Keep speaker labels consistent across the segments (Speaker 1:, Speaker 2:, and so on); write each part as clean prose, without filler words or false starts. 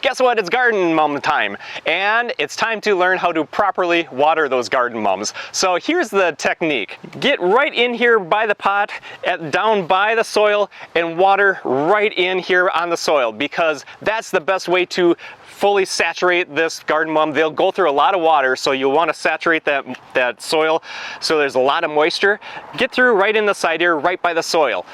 Speaker 1: Guess what? It's garden mum time, and it's time to learn how to properly water those garden mums. So here's the technique. Get right in here by the pot, down by the soil, and water right in here on the soil, because that's the best way to fully saturate this garden mum. They'll go through a lot of water, so you'll want to saturate that soil so there's a lot of moisture. Get through right in the side here, right by the soil.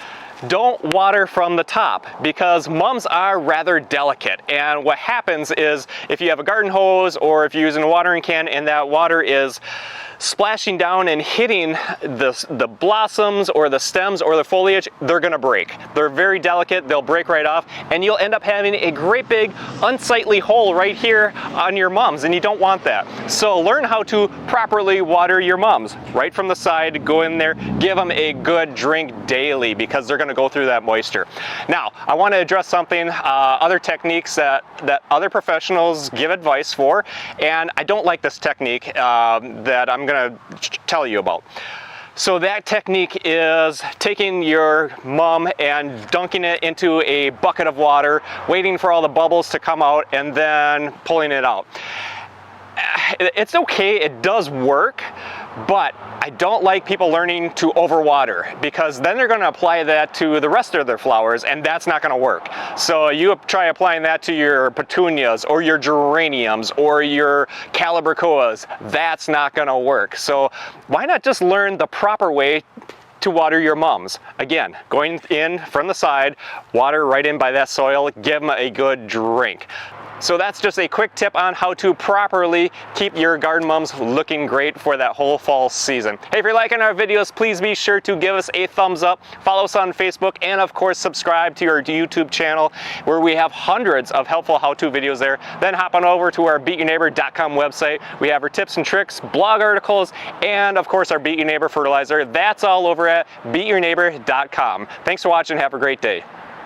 Speaker 1: Don't water from the top, because mums are rather delicate, and what happens is if you have a garden hose or if you're using a watering can and that water is splashing down and hitting the blossoms or the stems or the foliage, they're gonna break. They're very delicate, they'll break right off, and you'll end up having a great big unsightly hole right here on your mums, and you don't want that. So learn how to properly water your mums. Right from the side, go in there, give them a good drink daily, because they're gonna go through that moisture. Now, I wanna address something, other techniques that other professionals give advice for, and I don't like this technique that I'm gonna tell you about. So that technique is taking your mum and dunking it into a bucket of water, waiting for all the bubbles to come out, and then pulling it out. It's okay, it does work, but I don't like people learning to overwater, because then they're going to apply that to the rest of their flowers, and that's not going to work. So you try applying that to your petunias or your geraniums or your calibrachoas, that's not going to work. So why not just learn the proper way to water your mums? Again, going in from the side, water right in by that soil, give them a good drink. So that's just a quick tip on how to properly keep your garden mums looking great for that whole fall season. Hey, if you're liking our videos, please be sure to give us a thumbs up, follow us on Facebook, and of course subscribe to our YouTube channel, where we have hundreds of helpful how-to videos there. Then hop on over to our beatyourneighbor.com website. We have our tips and tricks, blog articles, and of course our Beat Your Neighbor fertilizer. That's all over at beatyourneighbor.com. Thanks for watching. Have a great day.